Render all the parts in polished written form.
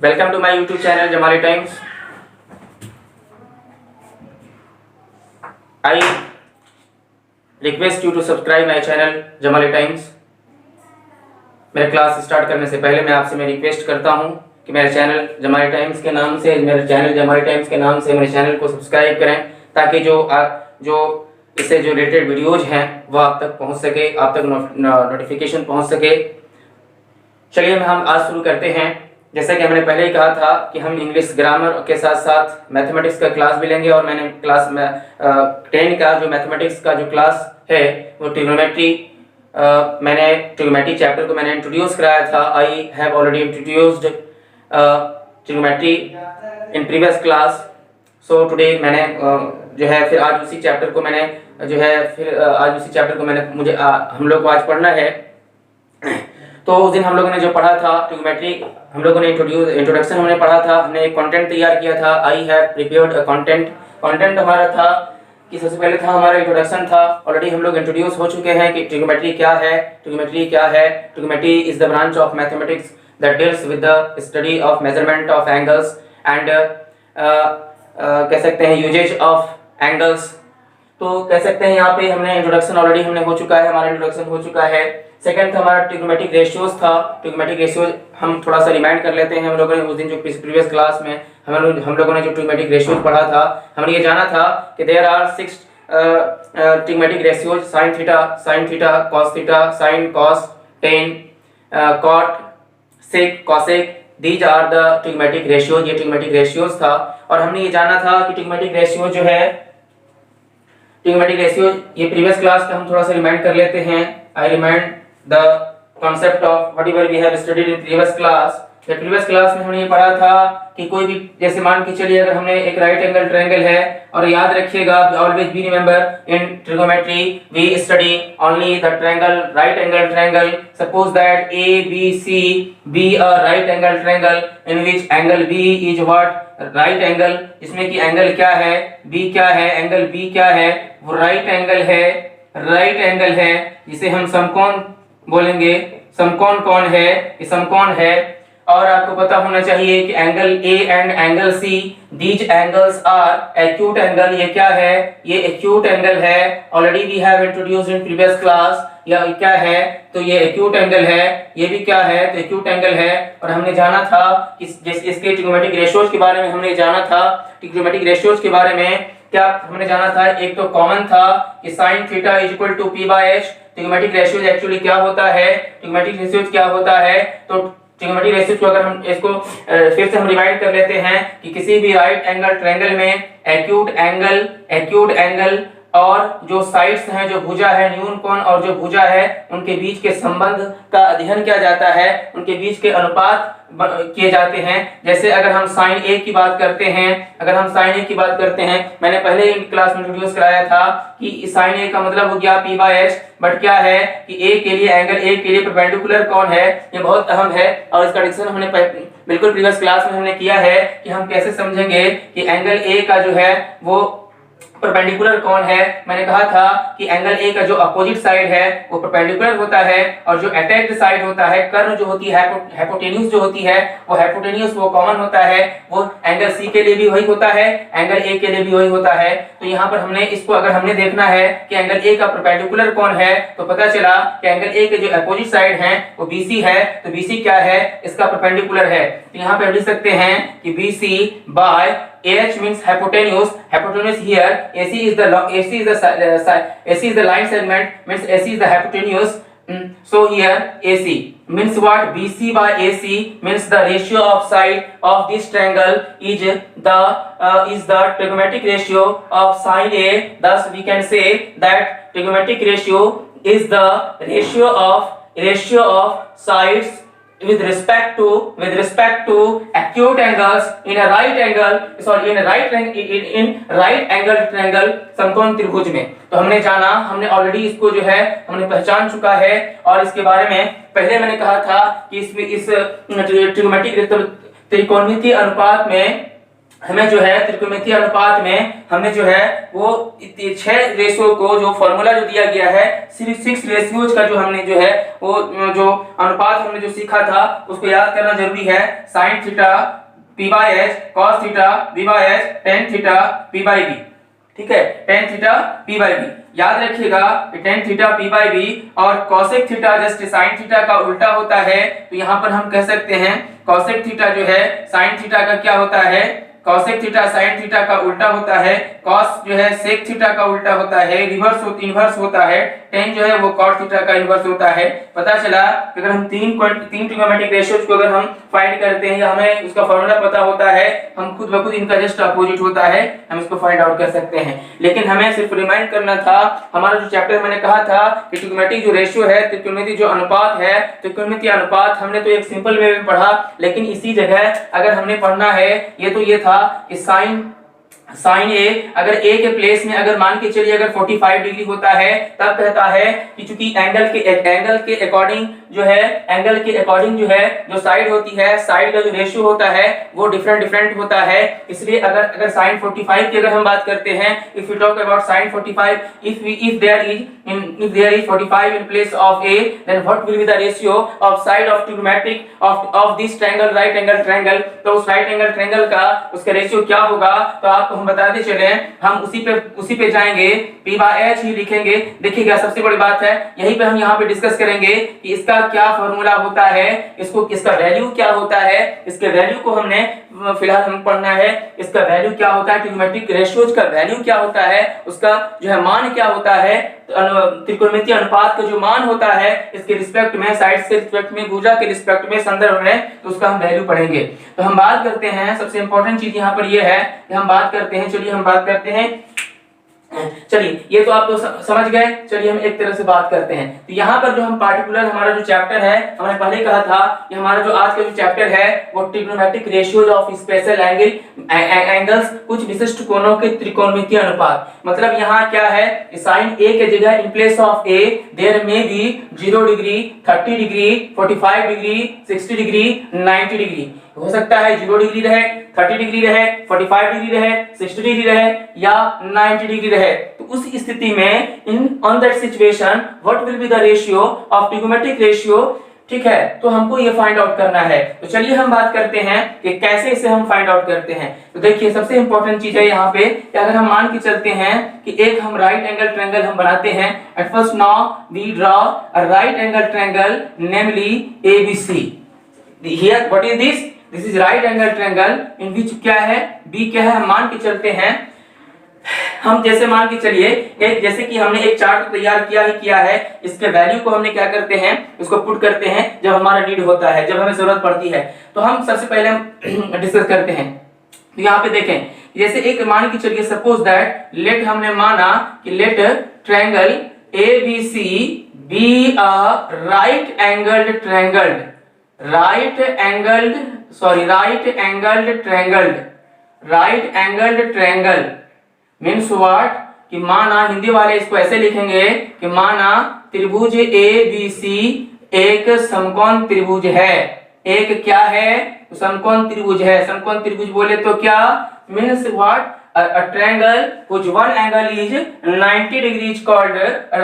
Welcome to my YouTube channel Jamali Times. I request you to subscribe my channel Jamali Times. मेरे class start करने से पहले मैं आपसे रिक्वेस्ट करता हूं कि मेरे चैनल जमाली टाइम्स के नाम से मेरे चैनल को सब्सक्राइब करें, ताकि जो इससे जो रिलेटेड वीडियोज हैं वो आप तक पहुंच सके, आप तक नोटिफिकेशन पहुंच सके। चलिए हम आज शुरू करते हैं। जैसा कि हमने पहले ही कहा था कि हम इंग्लिश ग्रामर के साथ साथ मैथमेटिक्स का क्लास भी लेंगे, और मैंने क्लास में 10 का जो मैथमेटिक्स का जो क्लास है वो ट्रिग्नोमेट्री, मैंने ट्रिग्नोमेट्री चैप्टर को मैंने इंट्रोड्यूस कराया था। I have already introduced trigonometry in previous class. So today मैंने जो है फिर आज उसी चैप्टर को मैंने हम लोग को आज पढ़ना है। तो उस दिन हम लोगों ने जो पढ़ा था ट्रिग्नोमेट्री, हम लोगों ने इंट्रोडक्शन हमने पढ़ा था, हमने एक कंटेंट तैयार किया था। I have prepared a content हमारा था कि सबसे पहले था हमारा इंट्रोडक्शन था। ऑलरेडी हम लोग इंट्रोड्यूस हो चुके हैं कि ट्रिग्नोमेट्री क्या है। Trigonometry is the branch of mathematics that deals with the study of measurement of angles and कह सकते हैं यूजेज ऑफ एंगल्स। तो कह सकते हैं यहाँ पे हमने इंट्रोडक्शन ऑलरेडी हो चुका है, हमारा इंट्रोडक्शन हो चुका है। सेकंड था हमारा ट्रिग्नोमेट्रिक रेशियोज था। ट्रिग्नोमेट्रिक रेशियोज हम थोड़ा सा रिमाइंड कर लेते हैं। हम लोगों ने उस दिन जो प्रीवियस क्लास में हम लोगों ने जो ट्रिग्नोमेट्रिक रेशियोज पढ़ा था, हमने ये जाना था कि there are 6 trigonometric ratios: sin theta, cos theta, sin cos, tan, cot, sec, cosec। These are the trigonometric ratios. ये ट्रिग्नोमेट्रिक रेशियोज था। और हमने ये जाना था कि ट्रिग्नोमेट्रिक रेशियोज जो है, ट्रिग्नोमेट्रिक रेशियोज ये प्रीवियस क्लास का हम थोड़ा सा रिमाइंड कर लेते हैं। I remind the concept of whatever we have studied in previous class। Previous class में हमने ये पढ़ा था कि कोई भी, जैसे मान के चलिए अगर हमने एक राइट एंगल ट्रायंगल है, और याद रखिएगा always be remember in trigonometry we study only the triangle, right angle triangle. Suppose that A B C be a right angle triangle in which angle B is what, right angle, जिसमें कि angle क्या है, B क्या है, angle B क्या है, वो right angle है, जिसे हम समकोण बोलेंगे। समकोण कौन है? ये समकोण है। और आपको पता होना चाहिए कि angle A and angle C, these angles are acute angle. ये क्या है? ये एक्यूट एंगल है। Already we have introduced in previous class. या क्या है? तो ये एक्यूट एंगल है। ये भी क्या है? तो एक्यूट एंगल है। और हमने जाना था कि इसके ट्रिग्नोमेट्रिक रेशियोज के बारे में हमने जाना था। ट्रिग्नोमेट्रिक रेशियोज के बारे में क्या हमने जाना था? एक तो कॉमन था कि sin theta is equal to p/h। Trigonometric ratios actually क्या होता है? ट्रिग्नोमेट्रिक रेशियोज क्या होता है? तो ट्रिग्नोमेट्रिक रेशियोज को अगर हम इसको फिर से हम रिवाइंड कर लेते हैं कि किसी भी राइट एंगल ट्रायंगल में एक्यूट एंगल और जो साइड्स हैं, जो भुजा है, न्यून कोण और जो भुजा है, उनके बीच के संबंध का अध्ययन किया जाता है, उनके बीच के अनुपात किए जाते हैं। जैसे अगर हम sin A की बात करते हैं, मैंने पहले इन क्लास में इंट्रोड्यूस कराया था कि sin A का मतलब हो गया p/h। बट क्या है कि A के लिए, एंगल A के लिए परपेंडिकुलर कौन है, ये बहुत अहम है। और इसका डिस्कशन हमने बिल्कुल प्रीवियस क्लास में हमने किया है कि हम कैसे समझेंगे कि एंगल A का जो है वो परपेंडिकुलर कौन है। मैंने कहा था कि एंगल ए का जो अपोजिट साइड है वो परपेंडिकुलर होता है, और जो अटैक्ड साइड होता है, कर्ण जो होती है, हाइपोटेन्यूज जो होती है, वो हाइपोटेन्यूज वो कॉमन होता है। वो एंगल सी के लिए भी वही होता है, एंगल ए के लिए भी वही होता है। तो यहाँ पर हमने इसको अगर हमने देखना है कि एंगल ए का परपेंडिकुलर कौन है, तो पता चला कि एंगल ए के जो अपोजिट साइड है वो बीसी है। तो बीसी क्या है? इसका परपेंडिकुलर है। तो यहाँ पे लिख सकते हैं कि BC by AH means hypotenuse here, AC is the line segment, means AC is the hypotenuse. So here AC means what? BC by AC means the ratio of side of this triangle is the trigonometric ratio of sin A. Thus we can say that trigonometric ratio is the ratio of sides with respect to acute angles in right angle triangle समकोण त्रिभुज में। तो हमने already इसको जो है हमने पहचान चुका है। और इसके बारे में पहले मैंने कहा था कि इस त्रिकोणमितीय अनुपात में हमें जो है त्रिकोणमितीय अनुपात में हमने जो है वो 6 रेशियो को जो फॉर्मूला जो दिया गया है, सिर्फ 6 रेशियोज का जो हमने जो है वो जो अनुपात हमने जो सीखा था उसको याद करना जरूरी है। sin theta p by h, cos theta b by h, tan theta p by b। ठीक है, tan theta p by b याद रखिएगा कि tan theta p by b और cosec theta just sin theta का उल्टा होता है। तो यहाँ पर हम कह सकते हैं cosec थीटा जो है sin थीटा का क्या होता है, cosec थीटा sin थीटा का उल्टा होता है, cos जो है sec थीटा का उल्टा होता है, इनवर्स होता है, tan जो है वो cot थीटा का इनवर्स होता है। पता चला कि अगर हम तीन ट्रिग्नोमेट्रिक रेशियोज को अगर हम फाइंड करते हैं या हमें उसका फॉर्मूला पता होता है, हम खुद ब खुद इनका जस्ट अपोजिट होता है, हम इसको फाइंड आउट कर सकते हैं। लेकिन हमें सिर्फ रिमाइंड करना था, हमारा जो चैप्टर मैंने कहा था कि ट्रिग्नोमेट्रिक जो रेशियो है, त्रिकोणमितीय जो अनुपात है, त्रिकोणमितीय अनुपात हमने तो एक सिंपल वे में पढ़ा, लेकिन इसी जगह अगर हमने पढ़ना है ये था कि साइन ए अगर ए के प्लेस में अगर मान के चलिए अगर 45 डिग्री होता है, तब कहता है कि चूंकि एंगल के अकॉर्डिंग जो है जो साइड होती है, साइड का जो रेशियो होता है वो डिफरेंट होता है। इसलिए अगर sin 45 की अगर हम बात करते हैं, if you talk about sin 45, if there is 45 in place of a, then what will be the ratio of side of trigonometric of this triangle, right angle triangle। तो उस राइट एंगल ट्रायंगल का उसका ratio क्या होगा, तो आपको हम बताते चले, हम उसी पे जाएंगे, p बाय h ही लिखेंगे। देखिएगा सबसे बड़ी बात है यहीं पे हम यहाँ पे डिस्कस करेंगे कि इसका क्या फॉर्मूला होता है, इसका वैल्यू क्या होता है, इसके वैल्यू को हमने फिलहाल हम पढ़ना है। इसका वैल्यू क्या होता है, ट्रिग्नोमेट्रिक रेशियोज का वैल्यू क्या होता है, उसका जो है मान क्या होता है, त्रिकोणमितीय अनुपात का जो मान होता है इसके रिस्पेक्ट में, साइड के रिस्पेक्ट में, भुजा के रिस्पेक्ट में, संदर्भ में, तो उसका हम वैल्यू पढ़ेंगे। तो हम बात करते हैं, सबसे इंपॉर्टेंट चीज यहाँ पर ये है कि हम बात करते हैं, चलिए हम बात करते हैं, चलिए ये तो आप तो समझ गए, चलिए हम एक तरह से बात करते हैं। तो यहाँ पर जो हम पार्टिकुलर हमारा जो चैप्टर है, हमने पहले कहा था कि हमारा जो आज का जो चैप्टर है वो trigonometric ratios of special angles, कुछ विशिष्ट कोणों के त्रिकोणमितीय अनुपात। मतलब यहाँ क्या है, साइन ए के जगह in place of A there में B 0 degree, 30 degree, 45 degree, 60 degree, 90 degree. हो सकता है 0 डिग्री रहे, 30 डिग्री रहे, 45 डिग्री रहे, 60 डिग्री रहे या 90 डिग्री रहे। तो उस स्थिति में in on that situation what will be the ratio of trigonometric ratio. ठीक है, तो हमको ये फाइंड आउट करना है। तो चलिए हम बात करते हैं कि कैसे इसे हम फाइंड आउट करते हैं। तो देखिए सबसे इंपॉर्टेंट चीज है यहाँ पे कि अगर हम मान के चलते हैं कि एक हम राइट एंगल ट्रायंगल हम बनाते हैं। At first now we draw a right angle triangle namely ABC। Here what is this, this is right angle triangle in which क्या है, बी क्या है, हम मान के चलते हैं। हम जैसे मान के चलिए जैसे कि हमने एक चार्ट तैयार किया है, इसके वैल्यू को हमने क्या करते हैं, इसको पुट करते हैं जब हमारा नीड होता है, जब हमें जरूरत पड़ती है। तो हम सबसे पहले हम डिस्कस करते हैं। तो यहाँ पे देखें, जैसे एक मान के चलिए सपोज दैट लेट हमने माना कि let triangle ABC be a right angled triangle means what, कि माना, हिंदी वाले इसको ऐसे लिखेंगे कि माना त्रिभुज ABC एक समकोण त्रिभुज है। एक क्या है, समकोण त्रिभुज है। समकोण त्रिभुज बोले तो क्या means what, a triangle whose one angle is 90 degree is called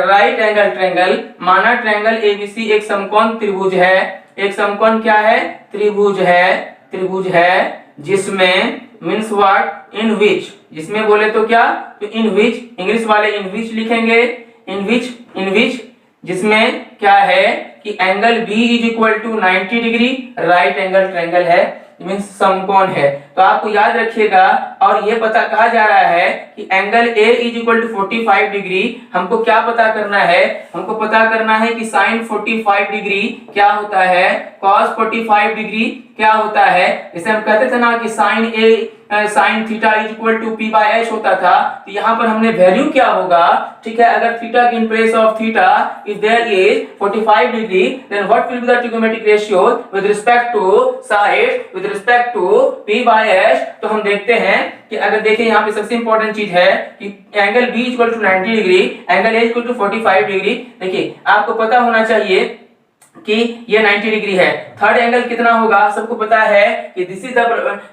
right angle triangle। माना ट्रायंगल ABC एक समकोण त्रिभुज है। एक समकोण क्या है, त्रिभुज है जिसमें मीन्स व्हाट, इन विच, जिसमें बोले तो क्या, तो इन विच, इंग्लिश वाले इन विच लिखेंगे, इन विच जिसमें क्या है कि angle B is equal to 90 degree, right angle triangle है, मीन्स समकोण है। तो आपको याद रखिएगा, और ये पता कहा जा रहा है कि angle A is equal to 45 degree. हमको क्या पता करना है, हमको पता करना है कि साइन 45 डिग्री क्या होता है, कॉस 45 डिग्री क्या होता है। जैसे हम कहते थे ना कि sine theta is equal to p by h होता था, तो यहाँ पर हमने वैल्यू क्या होगा, ठीक है, अगर थीटा की in place of theta if there is 45 degree, then what will be the trigonometric ratio with respect to side, with respect to p by h। तो हम देखते हैं कि अगर देखें यहाँ पे सबसे इंपॉर्टेंट चीज है कि angle B equal to 90 degree, angle A equal to 45 degree. देखिए आपको पता होना चाहिए कि ये 90 डिग्री है। थर्ड एंगल कितना होगा, सबको पता है कि दिस इज द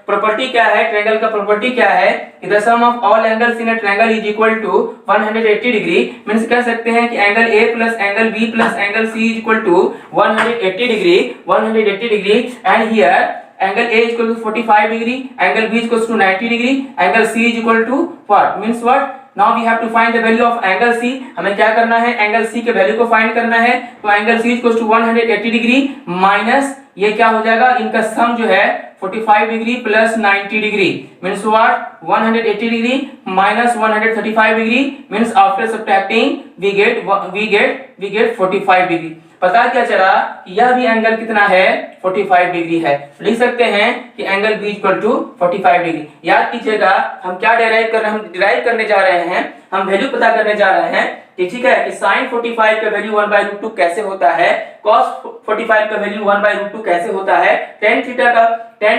प्रॉपर्टी क्या है, ट्रायंगल का प्रॉपर्टी क्या है कि the sum of all angles in a triangle is equal to 180 degree. Means कह सकते हैं कि angle A plus angle B plus angle C is equal to 180 degree, 180 degree. And here angle A is equal to 45 degree, angle B is equal to 90 degree, angle C is equal to what? Means what? Now we have to find the value of angle C. हमें क्या करना है, angle C के value को find करना है। तो angle C is equal to 180 degree minus ये क्या हो जाएगा, इनका सम जो है 45 degree plus 90 degree means what, 180 degree minus 135 degree means after subtracting we get 45 degree. पता क्या चला, यह भी एंगल कितना है, 45 डिग्री है। लिख सकते हैं कि angle B equal to 45 degree. याद कीजिएगा हम क्या डिराइव कर रहे हैं, हम डिराइव करने जा रहे हैं, हम वैल्यू पता करने जा रहे हैं कि ठीक है कि sin 45 का वैल्यू 1/√2 कैसे होता है, cos 45 का वैल्यू 1/√2 कैसे होता है, tan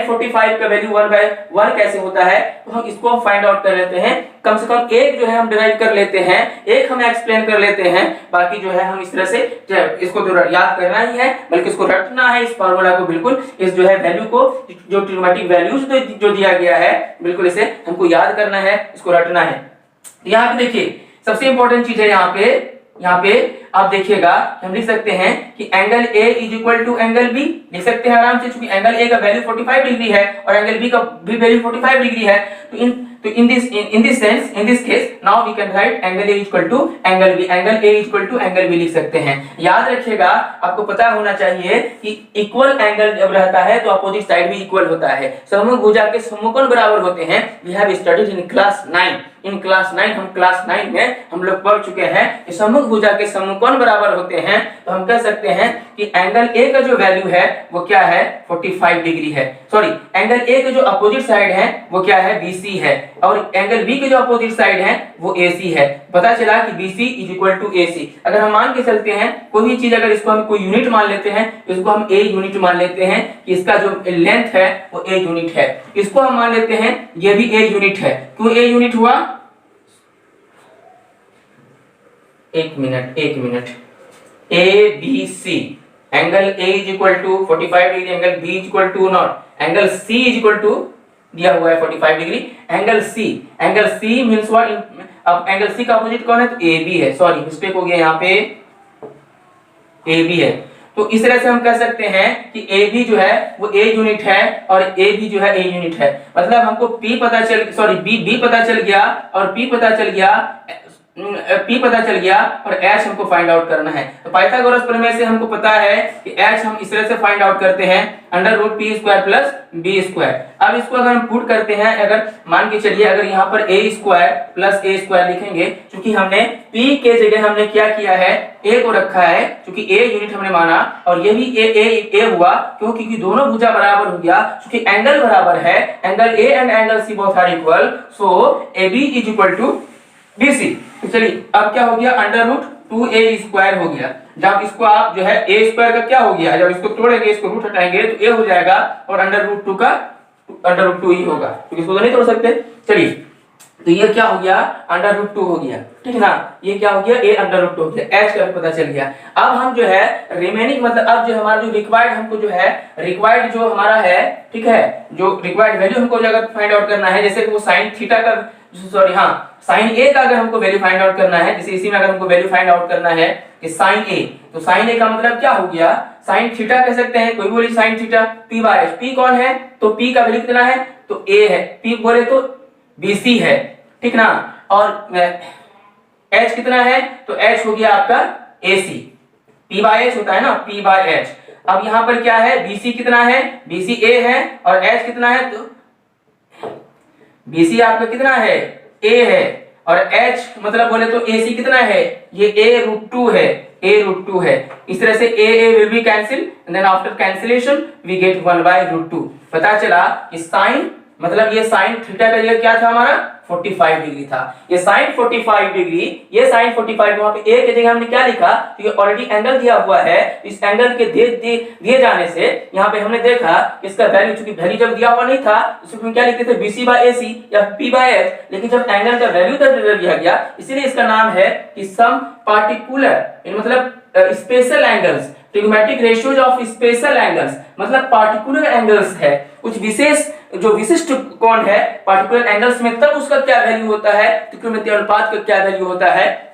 45 का वैल्यू 1/1 कैसे होता है। तो हम इसको फाइंड आउट कर लेते हैं। कम से कम एक जो है हम डिराइव कर लेते हैं, एक हम एक्सप्लेन कर लेते हैं, बाकी जो है हम इस तरह से इसको तो याद करना ही है, बल्कि इसको रटना है, इस फार्मूला को बिल्कुल, इस जो है वैल्यू को, जो ट्रिग्नोमेट्रिक वैल्यूज जो दिया गया है बिल्कुल इसे हमको याद करना है, इसको रटना है। यहाँ पे देखिए सबसे इंपॉर्टेंट चीज है यहाँ पे आप देखिएगा हम लिख सकते हैं कि angle A is equal to angle B, लिख सकते हैं आराम से, क्योंकि एंगल A का वैल्यू 45 डिग्री है और एंगल B का भी वैल्यू 45 डिग्री है। तो in this case now we can write angle A equal to angle B, angle A equal to angle B लिख सकते हैं। याद रखिएगा, आपको पता होना चाहिए कि इक्वल एंगल जब रहता है तो अपोजिट साइड भी इक्वल होता है। सममुख भुजा के समकोण बराबर होते हैं। We have studied in class 9, in class 9 हम क्लास 9 में हम लोग पढ़ चुके हैं कि सम्मुख भुजा के समकोण बराबर होते हैं। तो हम कह सकते हैं कि एंगल A का जो वैल्यू है वो क्या है, 45 डिग्री है। सॉरी, एंगल A के जो अपोजिट साइड है वो क्या है, BC है, और एंगल B के जो अपोजिट साइड है वो AC है। पता चला कि BC is equal to AC। अगर हम मान के चलते हैं कोई भी चीज, अगर इसको हम कोई यूनिट मान लेते हैं, इसको हम A यूनिट मान लेते हैं कि इसका जो लेंथ है वो A यूनिट है, इसको हम मान लेते हैं ये भी A यूनिट है। क्यों A यूनिट हुआ, एक minute, ABC angle A is equal to 45 degree, angle B is equal to not, angle C is equal to दिया हुआ है 45 degree, angle C means what, अब एंगल C का अपोजिट कौन है, तो AB है। सॉरी मिस्टेक हो गया, यहाँ पे AB है। तो इस तरह से हम कह सकते हैं कि AB जो है वो A यूनिट है और AB जो है A यूनिट है। मतलब हमको B पता चल गया और P पता चल गया और H हमको फाइंड आउट करना है। तो पाइथागोरस प्रमेय से हमको पता है कि H हम इस तरह से फाइंड आउट करते हैं, √P² प्लस B²। अब इसको अगर हम पुट करते हैं, अगर मान के चलिए अगर यहाँ पर A² प्लस A² लिखेंगे, क्योंकि हमने P के जगह हमने क्या किया है, A को रखा है, क्योंकि A यूनिट हमने माना, और ये भी A हुआ क्योंकि दोनों भुजा बराबर हो गया, क्योंकि एंगल बराबर है, angle A and angle C both are equal, so AB is equal to BC। तो चलिए अब क्या हो गया, √2A² हो गया। जब इसको आप जो है A² का क्या हो गया, जब इसको तोड़ेंगे, इसको रूट हटाएंगे तो A हो जाएगा और √2 का √2 ही होगा, क्योंकि इसको तो नहीं तोड़ सकते। चलिए तो ये क्या हो गया, √2 हो गया, ठीक है ना, ये क्या हो गया, A √2 हो गया, H का पता चल गया। अब हम जो है रिमेनिंग, मतलब अब जो हमारा जो रिक्वायर्ड हमको जो है, रिक्वायर्ड जो हमारा है, ठीक है, जो रिक्वायर्ड वैल्यू हमको जगह फाइंड आउट करना है, जैसे कि वो sin थीटा का, सॉरी हाँ, sin A का अगर हमको वैल्यू फाइंड आउट करना है, जैसे इसी में अगर हमको वैल्यू फाइंड आउट करना है कि sin A, तो sin A का मतलब क्या हो गया, sin थीटा कह सकते हैं, कोई बोले sin थीटा P/H, P कौन है, तो P का वैल्यू कितना है, तो A है, P बोले तो BC है, ठीक ना, और H कितना है, तो H हो गया आपका AC, P/H होता है ना, P/H। अब यहाँ पर क्या है, BC कितना है, BC A है, और H कितना है, तो BC आपका कितना है, A है, और H मतलब बोले तो AC कितना है, ये A√2 है, A√2 है। इस तरह से A will be cancel and then after cancellation we get 1/√2। पता चला कि sin, मतलब ये sin थीटा का जगह क्या था हमारा, 45 डिग्री था। ये sin 45 डिग्री, ये sin 45, वहां पे A के जगह हमने क्या लिखा, तो ये ऑलरेडी एंगल दिया हुआ है, इस एंगल के दिए जाने से यहाँ पे हमने देखा इसका वैल्यू, चूंकि वैल्यू जब दिया हुआ नहीं था तो हम क्या लिखते थे, BC/AC या P/H, लेकिन जब एंगल का वैल्यू तब दिया गया, इसीलिए इसका नाम है कि सम पार्टिकुलर, मतलब special angles, trigonometric ratios of special angles, मतलब पार्टिकुलर एंगल्स है, कुछ विशेष जो विशिष्ट कोण है पार्टिकुलर एंगल्स में, तब उसका क्या वैल्यू होता है, त्रिकोणमितीय अनुपात का क्या वैल्यू होता है।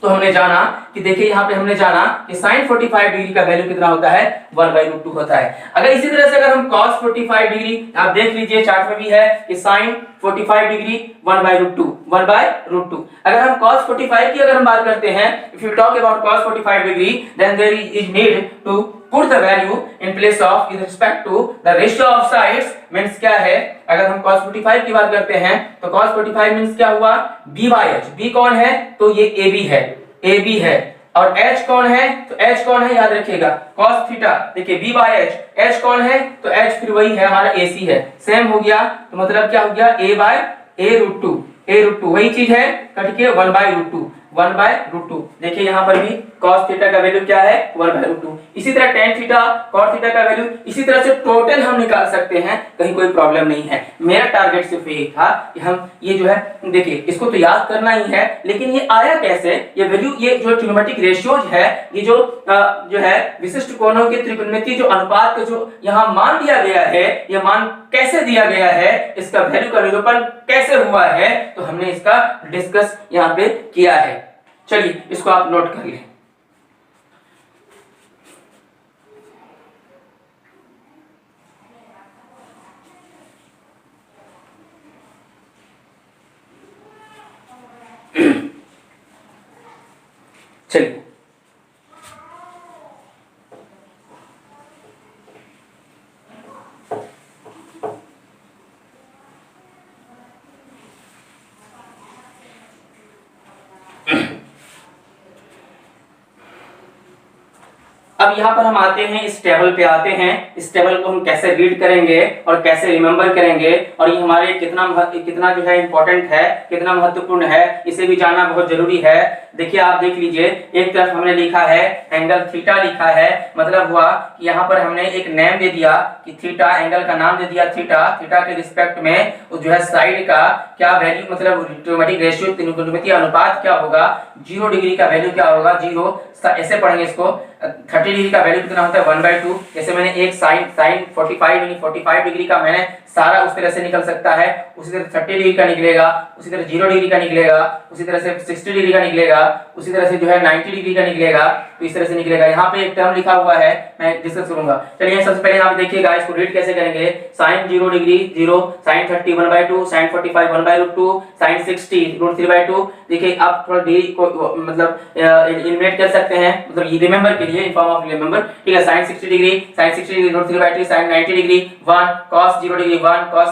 तो हमने जाना कि देखिए यहाँ पे हमने जाना कि sin 45 डिग्री का वैल्यू कितना होता है, 1/√2 होता है। अगर इसी तरह से अगर हम cos 45 डिग्री, आप देख लीजिए चार्ट में भी है कि sin 45 डिग्री 1/√2। अगर हम cos 45 की अगर हम बात करते हैं, if you talk about cos 45 degree, then there is need to put the value in place of with respect to the ratio of sides, means क्या है, अगर हम cos 45 की बात करते हैं तो cos 45 मींस क्या हुआ, b/h। b कौन है, तो ये ab है, ab है, और h कौन है, तो h कौन है, याद रखिएगा cos थीटा, देखिए b/h, h कौन है, तो h फिर वही है हमारा ac है, सेम हो गया, तो मतलब क्या हो गया, a/√2 वही चीज है, कट के 1/√2। देखिए यहाँ पर भी cos थीटा का वैल्यू क्या है, 1/√2। इसी तरह tan थीटा cos थीटा का वैल्यू, इसी तरह से टोटल हम निकाल सकते हैं, कहीं कोई प्रॉब्लम नहीं है। मेरा टारगेट सिर्फ यही था कि हम ये जो है, देखिए इसको तो याद करना ही है, लेकिन ये आया कैसे, ये वैल्यू, ये जो ट्रिग्नोमेट्रिक रेशियोज है, ये जो है विशिष्ट कोणों के त्रिकोणमितीय जो अनुपात का जो यहाँ मान दिया गया है, ये मान कैसे दिया गया है, इसका वैल्यू का निरूपण कैसे हुआ है, तो हमने इसका डिस्कस यहाँ पे किया है। चलिए इसको आप नोट कर लें। चलिए अब यहाँ पर हम आते हैं, इस टेबल पे आते हैं। इस टेबल को हम कैसे रीड करेंगे और कैसे रिमेंबर करेंगे, और ये हमारे कितना जो है इंपॉर्टेंट है, कितना महत्वपूर्ण है, इसे भी जानना बहुत जरूरी है। देखिए आप देख लीजिए, एक तरफ हमने लिखा है एंगल थीटा लिखा है, मतलब हुआ कि यहाँ पर हमने एक नेम दे दिया कि थीटा, एंगल का नाम दे दिया थीटा, थीटा के रिस्पेक्ट में जो है साइड का क्या वैल्यू, मतलब ट्रिग्नोमेट्रिक रेशियो, त्रिकोणमितीय अनुपात क्या होगा, 0 डिग्री का वैल्यू क्या होगा, 0। ऐसे पढ़ेंगे इसको, 30 डिग्री का वैल्यू कितना होता है, 1/2। जैसे मैंने एक साइन 45 यानी 45 डिग्री का मैंने सारा उस तरह से निकल सकता है, उसी तरह 30 डिग्री का निकलेगा, उसी तरह 0 डिग्री का निकलेगा, उसी तरह से 60 डिग्री का निकलेगा, उसी तरह से जो है 90 डिग्री का निकलेगा, तो इस तरह से निकलेगा। यहाँ पे एक टर्म लिखा हुआ है, मैं डिस्कस करूंगा। चलिए सबसे पहले यहाँ पे देखिएगा, इसको रीड कैसे करेंगे, sin 0 degree 0, sin 30 1/2, sin 45 1/√2, sin 60 √3/2। देखिए आप थोड़ा डिग्री को मतलब एलिमिनेट कर सकते हैं, मतलब ये रिमेंबर के लिए, इन फॉर्म ऑफ रिमेंबर, ठीक है। sin 60 degree √3/2, sin 90 degree 1, cos 0 degree 1, cos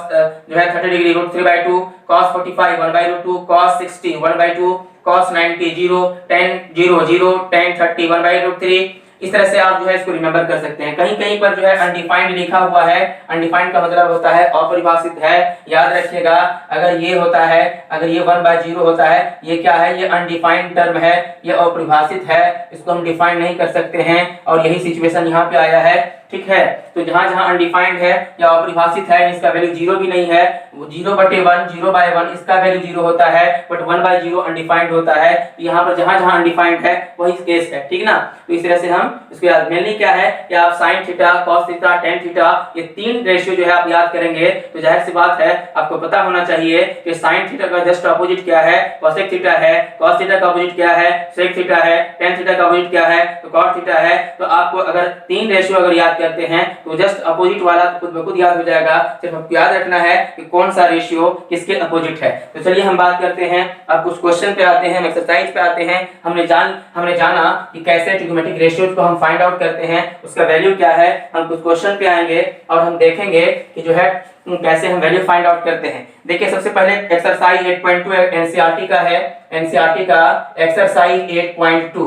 जो है 30 degree √3/2, cos 45 1/√2, cos 60 1/2, cos 90 0, tan 0 0, tan 30 1/√3। इस तरह से आप जो है इसको रिमेंबर कर सकते हैं। कहीं कहीं पर जो है अनडिफाइंड लिखा हुआ है, अनडिफाइंड का मतलब होता है अपरिभाषित है, याद रखिएगा। अगर ये होता है, अगर ये 1/0 होता है, ये क्या है, ये अनडिफाइंड टर्म है, ये अपरिभाषित है, इसको हम डिफाइन नहीं कर सकते हैं, और यही सिचुएशन यहाँ पे आया है, ठीक है। तो जहां जहां अनडिफाइंड है या अपरिभाषित है, इसका वैल्यू 0 भी नहीं है, 0/1, 0/1 इसका वैल्यू 0 होता है, बट 1/0 अनडिफाइंड होता है। तो यहाँ पर जहां जहां अनडिफाइंड है वही केस है, ठीक ना। तो इस तरह से हम इसको याद, मेनली क्या है कि आप sin theta, cos theta, tan theta, ये 3 रेशियो जो है आप याद करेंगे, तो जाहिर सी बात है आपको पता होना चाहिए कि sin थीटा का जस्ट अपोजिट क्या है, cosec थीटा है, cos थीटा का अपोजिट क्या है, sec थीटा है, tan थीटा का अपोजिट क्या है, तो cot थीटा है। तो आपको अगर 3 रेशियो अगर याद करते हैं तो जस्ट अपोजिट वाला तो खुद ब खुद याद हो जाएगा, सिर्फ आपको याद रखना है कि कौन सा रेशियो किसके अपोजिट है। तो चलिए हम बात करते हैं, अब कुछ क्वेश्चन पे आते हैं, एक्सरसाइज पे आते हैं। हमने जाना कि कैसे ट्रिग्नोमेट्रिक रेशियोज को हम फाइंड आउट करते हैं, उसका वैल्यू क्या है। हम कुछ क्वेश्चन पे आएंगे और हम देखेंगे कि जो है कैसे हम वैल्यू फाइंड आउट करते हैं। देखिए सबसे पहले एक्सरसाइज 8.2 एनसीईआरटी का है, एनसीईआरटी का exercise 8.2,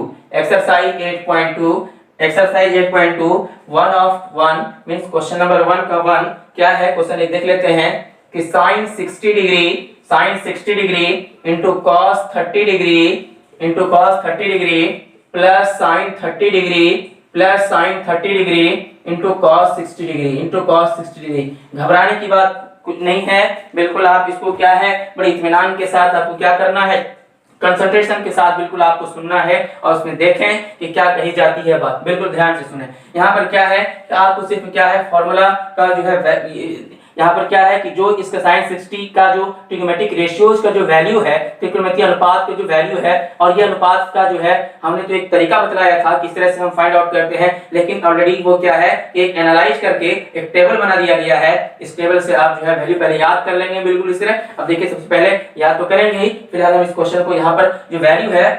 exercise 8.2 1 of 1 means question number 1 का 1 क्या है, क्वेश्चन देख लेते हैं कि sin 60 degree into cos 30 degree plus sin 30 degree into cos 60 degree. घबराने की बात कुछ नहीं है, बिल्कुल आप इसको क्या है बड़े इत्मीनान के साथ आपको क्या करना है, कंसंट्रेशन के साथ बिल्कुल आपको सुनना है और उसमें देखें कि क्या कही जाती है बात, बिल्कुल ध्यान से सुने। यहाँ पर क्या है कि आपको सिर्फ क्या है फॉर्मूला का जो है यहाँ पर क्या है कि जो इसका sin 60 का जो ट्रिग्नोमेट्रिक रेशियोज का जो वैल्यू है, त्रिकोणमितीय अनुपात का जो वैल्यू है, और ये अनुपात का जो है हमने तो एक तरीका बतलाया था किस तरह से हम फाइंड आउट करते हैं, लेकिन ऑलरेडी वो क्या है एक एनालाइज करके एक टेबल बना दिया गया है। इस टेबल से आप जो है वैल्यू पहले याद कर लेंगे बिल्कुल इस तरह। अब देखिए सबसे पहले याद तो करेंगे ही, फिलहाल हम इस क्वेश्चन को यहाँ पर जो वैल्यू है,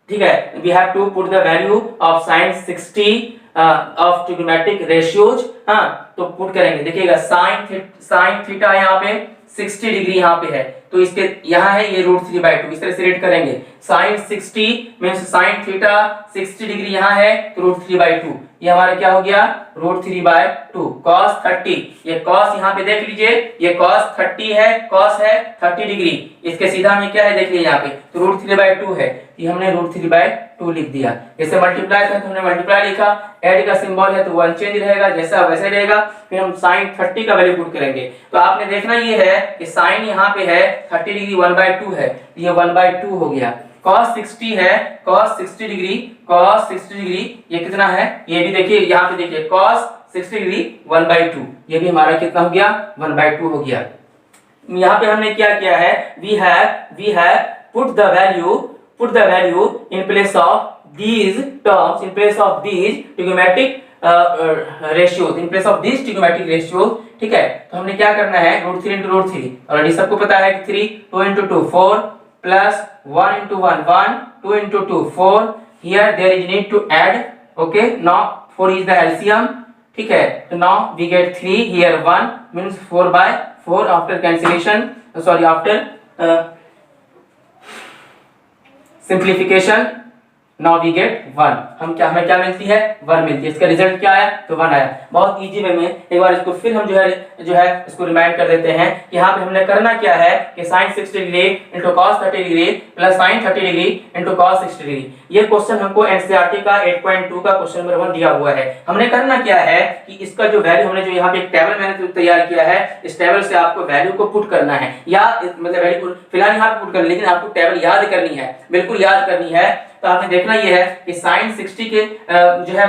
ठीक है, we have to put the value of sin 60 ऑफ ट्रिग्नोमेट्रिक रेशियोज। हाँ, तो पुट करेंगे, देखिएगा साइन थीटा यहाँ पे 60 डिग्री यहाँ पे है, तो इसके यहाँ है ये √3/2, इस तरह से रेड करेंगे। sin 60 means sin theta 60 degree यहाँ है तो √3/2, ये हमारा क्या हो गया √3/2। cos 30, ये cos यहाँ पे देख लीजिए, ये cos 30 है, cos है 30 डिग्री, इसके सीधा में क्या है देख लीजिए यहाँ पे तो √3/2 है, ये हमने √3/2 लिख दिया। जैसे मल्टीप्लाई था तो हमने मल्टीप्लाई लिखा, ऐड का सिंबल है तो वो अनचेंज रहेगा जैसा वैसे रहेगा। फिर हम sin 30 का वैल्यू पुट करेंगे, तो आपने देखना ये है कि sin यहाँ पे है 30 डिग्री 1/2 है, ये 1/2 हो गया। cos 60 है, cos 60 डिग्री ये कितना है, ये भी देखिए यहाँ पे देखिए cos 60 डिग्री 1/2, ये भी हमारा कितना हो गया 1/2 हो गया। यहाँ पे हमने क्या किया है, we have put the value in place of these terms, in place of these trigonometric ratios, in place of these trigonometric ratios, ठीक है। तो हमने क्या करना है √3 into √3, ऑलरेडी सबको पता है कि 3, 2 into 2 4 plus 1 into 1 1, 2 into 2 4, here there is need to add, okay, now 4 is the LCM, ठीक है। तो now we get 3 here 1 means 4/4 after cancellation, sorry after simplification, now we get 1, हमें क्या मिलती है 1 मिलती है। इसका रिजल्ट क्या आया तो 1 आया। बहुत इजी वे में एक बार इसको फिर हम जो है इसको रिमाइंड कर देते हैं कि यहाँ पे हमने करना क्या है कि sin 60 degree into cos 30 degree plus sin 30 degree into cos 60 degree. ये क्वेश्चन हमको एनसीईआरटी का 8.2 का क्वेश्चन नंबर 1 दिया हुआ है। हमने करना क्या है कि इसका जो वैल्यू हमने जो यहाँ पे एक टेबल मैंने तैयार किया है, इस टेबल से आपको वैल्यू को पुट करना है, या मतलब वैल्यू फिलहाल यहाँ पे पुट करना, लेकिन आपको टेबल याद करनी है, बिल्कुल याद करनी है। तो आपने देखना ये है कि sin 60 के जो है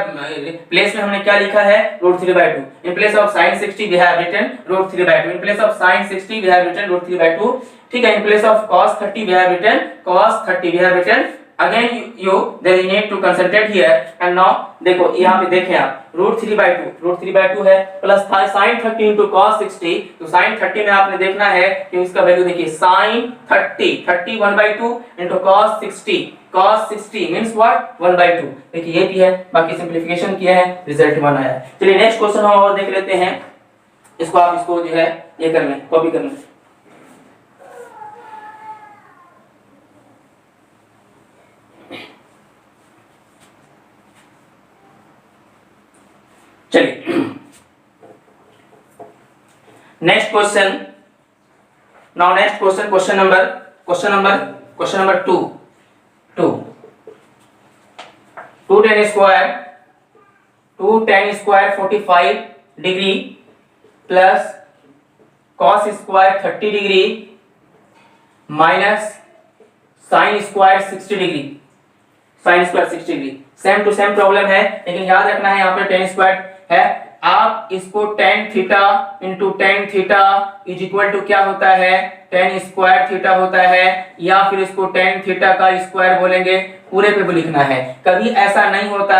प्लेस में हमने क्या लिखा है √3/2, in place of sin 60 we have written √3/2, in place of sin 60 we have written √3/2, ठीक है। In place of cos 30 we have written cos 30 we have written again you there you need to concentrate here and now देखो यहाँ पे देखें आप √3/2 है plus sin 30 into cos 60, तो sin 30 में आपने देखना है कि इसका वैल्यू देखिए sin 30 1/2 into cos 60 means what 1/2, देखिए ये भी है, बाकी सिंपलीफिकेशन किया है, रिजल्ट 1 आया। चलिए नेक्स्ट क्वेश्चन हम और देख लेते हैं, इसको आप इसको जो है ये कर लें, कॉपी कर लें। चलिए next question, now next question number 2 tan square 45 degree plus cos square 30 degree minus sin square 60 degree. Same to same problem है, लेकिन याद रखना है यहाँ पर tan स्क्वायर है, आप इसको tan theta into tan theta is equal to क्या होता है tan स्क्वायर थीटा होता है, या फिर इसको tan थीटा का स्क्वायर बोलेंगे, पूरे पे भी लिखना है। कभी ऐसा नहीं होता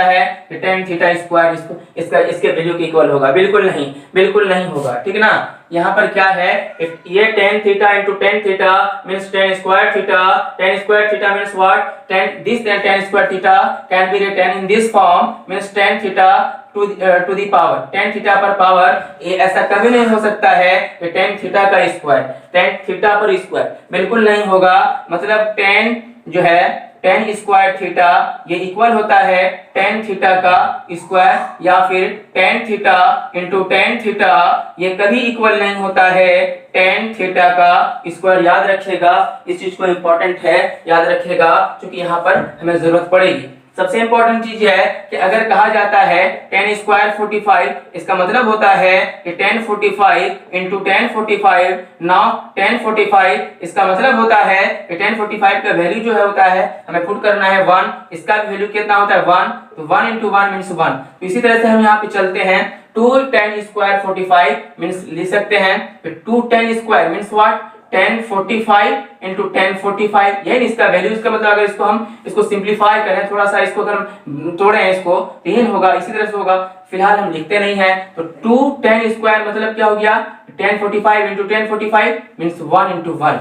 है कि tan थीटा स्क्वायर इसके वैल्यू के इक्वल होगा, बिल्कुल नहीं होगा, ठीक ना। यहाँ पर क्या है, ये tan theta into tan theta means tan square theta means what tan square theta can be written in this form means tan theta to the power, tan theta पर पावर, ये ऐसा कभी नहीं हो सकता है कि tan थीटा का स्क्वायर tan थीटा पर स्क्वायर, बिल्कुल नहीं होगा। मतलब tan जो है tan स्क्वायर थीटा ये इक्वल होता है tan थीटा का स्क्वायर, या फिर tan theta into tan theta ये कभी इक्वल नहीं होता है tan थीटा का स्क्वायर। याद रखिएगा, इस चीज को इंपॉर्टेंट है, याद रखिएगा क्योंकि यहाँ पर हमें जरूरत पड़ेगी। सबसे इंपॉर्टेंट चीज है कि अगर कहा जाता है 10 स्क्वायर 45, इसका मतलब होता है कि 10 45 इंटू 10 45, नाउ 10 45 इसका मतलब होता है कि 10 45 का वैल्यू जो है होता है हमें पुट करना है 1, इसका वैल्यू कितना होता है 1, तो 1 इंटू 1 मीन्स 1। तो इसी तरह से हम यहाँ पे चलते हैं 2 10 स्क्वायर 45 मीन्स लिख सकते हैं 2 10 स्क्वायर मीन्स व्हाट 10 45 इंटू 10 45, यही इसका वैल्यू। इसका मतलब अगर इसको हम इसको सिंप्लीफाई करें, थोड़ा सा इसको अगर हम तोड़ें इसको, तो यही होगा, इसी तरह से होगा। फिलहाल हम लिखते नहीं है, तो 2 10 स्क्वायर मतलब क्या हो गया 10 45 इंटू 10 45 मीन्स 1 इंटू 1।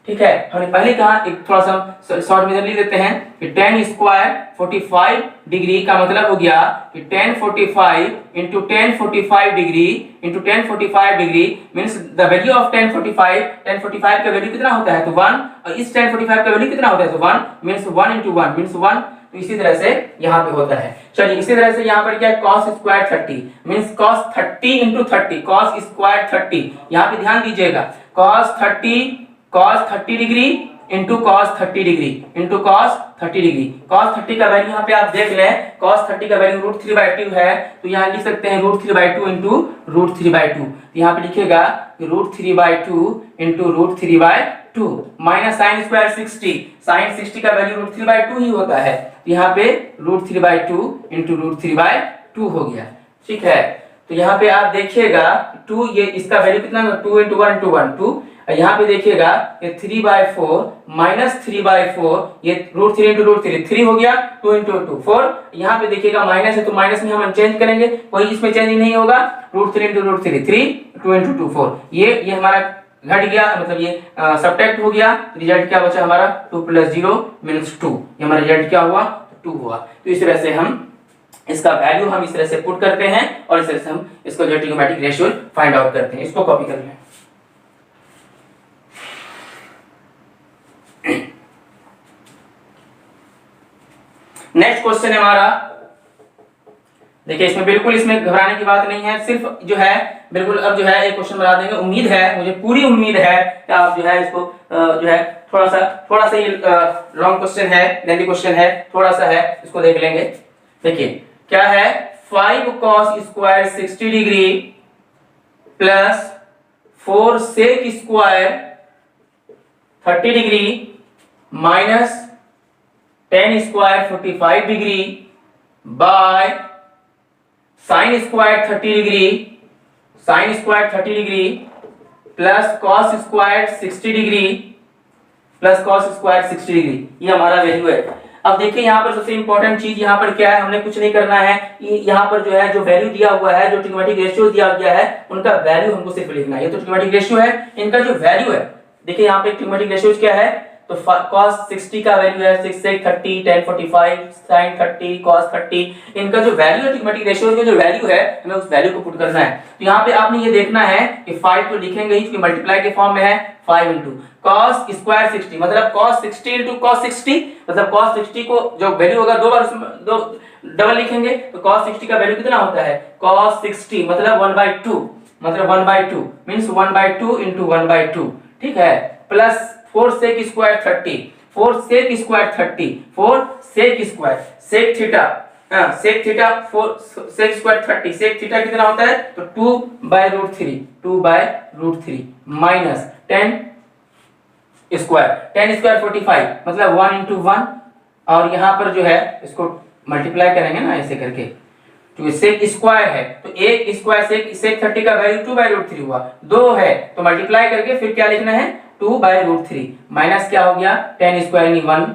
ठीक है, हमने पहले कहा, एक थोड़ा सा शॉर्ट में लिख देते हैं कि 10 स्क्वायर 45 डिग्री का मतलब हो गया कि 10 45 into 10 45 degree into 10 45 degree means the value of 10 45 का वैल्यू कितना होता है तो 1, और इस 10 45 का वैल्यू कितना होता है तो 1 मीन्स 1 इंटू 1 मीन्स 1। तो इसी तरह से यहाँ पे होता है। चलिए इसी तरह से यहाँ पर क्या है cos square 30 means cos 30 into 30, cos square 30, यहाँ पे ध्यान दीजिएगा cos 30 degree into cos 30 degree into cos 30 degree. cos 30 का वैल्यू यहाँ पे आप देख लें, cos 30 का वैल्यू √3/2 है, तो यहाँ लिख सकते हैं √3/2 इंटू √3/2। यहाँ पे लिखिएगा √3/2 into √3/2 minus sine square 60, sine 60 का वैल्यू √3/2 ही होता है, तो यहाँ पे √3/2 इंटू √3/2 हो गया। ठीक है, तो यहाँ पे आप देखिएगा 2, ये इसका वैल्यू कितना 2 इंटू 1 इंटू 1 2, यहाँ पे देखिएगा ये 3/4 माइनस 3/4, ये √3 इंटू √3 3 हो गया, 2 इंटू 2 4। यहाँ पे देखिएगा माइनस है तो माइनस में हम चेंज करेंगे, कोई इसमें चेंज नहीं होगा, √3 इंटू √3 3, 2 इंटू 2 4। ये हमारा घट गया, मतलब ये सब्ट्रैक्ट हो गया, रिजल्ट क्या बचा हमारा 2 + 0 मीन्स 2, ये हमारा रिजल्ट क्या हुआ 2 हुआ। तो इस तरह से हम इसका वैल्यू हम इस तरह से पुट करते हैं और इस तरह से हम इसको जो ट्रिग्नोमेट्रिक रेशियो फाइंड आउट करते हैं। इसको कॉपी कर लें। नेक्स्ट क्वेश्चन है हमारा, देखिए इसमें बिल्कुल इसमें घबराने की बात नहीं है, सिर्फ जो है बिल्कुल अब जो है एक क्वेश्चन बना देंगे। उम्मीद है, मुझे पूरी उम्मीद है कि आप जो है इसको जो है थोड़ा सा ये लॉन्ग क्वेश्चन है, लेंथी क्वेश्चन है, थोड़ा सा है, इसको देख लेंगे। देखिए क्या है 5 cos square 60 degree plus 4 sec square 30 degree minus 10 square 45 degree by sine square 30 degree plus cos square 60 degree plus cos square 60 degree, ये हमारा वैल्यू है। अब देखिए यहाँ पर सबसे इंपॉर्टेंट चीज यहाँ पर क्या है, हमने कुछ नहीं करना है, यहाँ पर जो है जो वैल्यू दिया हुआ है, जो ट्रिग्नोमेट्रिक रेशियो दिया गया है, उनका वैल्यू हमको सिर्फ लिखना है। ये तो ट्रिग्नोमेट्रिक रेशियो है, इनका जो वैल्यू है, देखिए यहाँ पे ट्रिग्नोमेट्रिक रेशियो क्या है, तो cos 60 का वैल्यू है 6 sec 30 10 45 sin 30 cos 30, इनका जो वैल्यू है ट्रिग्नोमेट्रिक रेशियो का जो वैल्यू है हमें उस वैल्यू को पुट करना है। तो यहाँ पे आपने ये देखना है कि 5 तो लिखेंगे ही क्योंकि मल्टीप्लाई के फॉर्म में है, 5 इंटू cos स्क्वायर 60 मतलब cos 60 इंटू cos 60, मतलब cos 60 को जो वैल्यू होगा दो बार उसमें दो डबल लिखेंगे, तो cos 60 का वैल्यू कितना होता है cos 60 मतलब 1/2, मतलब 1/2 मींस 1/2 इंटू 1/2। ठीक है, plus 4 sec square 30, 4 sec square 30, 4 sec square sec theta, sec theta 4 sec square 30, sec theta कितना होता है तो 2/√3 माइनस 10 स्क्वायर 45 मतलब 1 इंटू 1, और यहाँ पर जो है इसको मल्टीप्लाई करेंगे ना ऐसे करके, तो sec स्क्वायर है तो एक स्क्वायर sec 30 का वैल्यू 2/√3 हुआ, 2 है तो मल्टीप्लाई करके फिर क्या लिखना है 2/√3 माइनस क्या हो गया 10 स्क्वायर 1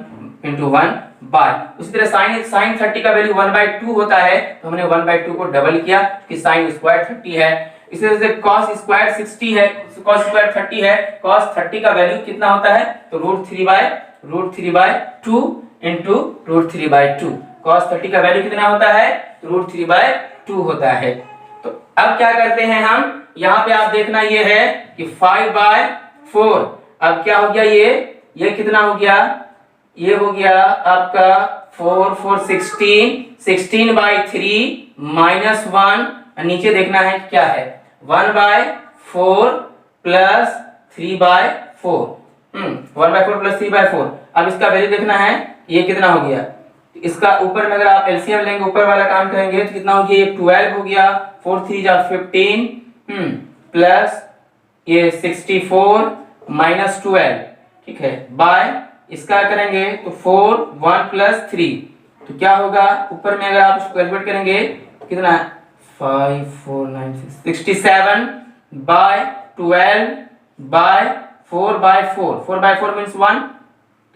इंटू 1 बाय, उसी तरह साइन 30 का वैल्यू 1/2 होता है, तो हमने 1/2 को डबल किया कि साइन स्क्वायर 30 है। इसी तरह से cos स्क्वायर 60 है, cos स्क्वायर 30 है, cos 30 का वैल्यू कितना होता है तो √3/2 इंटू √3/2, cos 30 का वैल्यू कितना होता है तो √3/2 होता है। तो अब क्या करते हैं हम, यहाँ पे आप देखना ये है कि 5/4, अब क्या हो गया ये कितना हो गया, ये हो गया आपका 4 4 16/3 माइनस 1, नीचे देखना है क्या है 1/4 प्लस 3/4, 1/4 प्लस 3/4। अब इसका वैल्यू देखना है ये कितना हो गया, इसका ऊपर में अगर आप एलसीएम लेंगे, ऊपर वाला काम करेंगे तो कितना हो गया, ये 12 हो गया, 4 3 जा 15 प्लस ये 64 माइनस 12, ठीक है, बाय इसका करेंगे तो 4 1 प्लस 3, तो क्या होगा ऊपर में अगर आप इसको कैलकुलेट करेंगे कितना है 5 4 9 6 67 by 12 by 4 by 4, 4 by 4 means 1,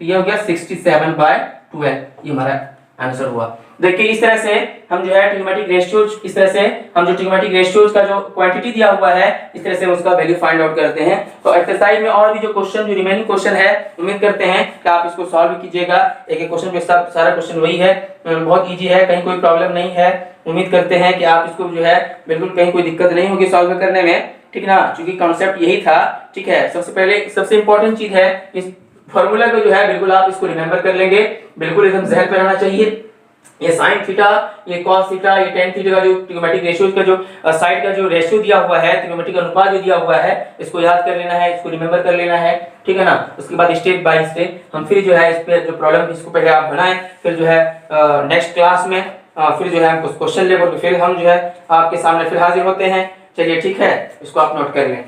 तो ये हो गया 67 बाय 12, ये हमारा आंसर हुआ। देखिए इस तरह से हम जो है ट्रिग्नोमेट्रिक रेशियोज, इस तरह से हम जो ट्रिग्नोमेट्रिक रेशियोज का जो क्वांटिटी दिया हुआ है इस तरह से उसका वैल्यू फाइंड आउट करते हैं। तो एक्सरसाइज में और भी जो क्वेश्चन, जो रिमेनिंग क्वेश्चन है, उम्मीद करते हैं कि आप इसको सॉल्व कीजिएगा। एक एक क्वेश्चन पे सारा क्वेश्चन वही है, बहुत इजी है, कहीं कोई प्रॉब्लम नहीं है। उम्मीद करते हैं कि आप इसको जो है बिल्कुल कहीं कोई दिक्कत नहीं होगी सॉल्व करने में, ठीक ना, क्योंकि कॉन्सेप्ट यही था, ठीक है। सबसे पहले सबसे इंपॉर्टेंट चीज है इस फॉर्मूला को जो है बिल्कुल आप इसको रिमेंबर कर लेंगे, बिल्कुल एकदम जहन पे रहना चाहिए। ये साइन थीटा, ये कॉस थीटा, ये टेन थीटा का जो ट्रिग्नोमेट्रिक रेशियोज का जो साइड का जो रेशियो दिया हुआ है, ट्रिग्नोमेट्रिक अनुपात जो दिया हुआ है, इसको याद कर लेना है, इसको रिमेंबर कर लेना है, ठीक है ना। उसके बाद स्टेप बाय स्टेप हम फिर जो है इस पे जो प्रॉब्लम इसको पहले आप बनाएं, फिर जो है नेक्स्ट क्लास में फिर जो है हम कुछ क्वेश्चन लेकर फिर हम जो है आपके सामने फिर हाजिर होते हैं। चलिए ठीक है, इसको आप नोट कर लें।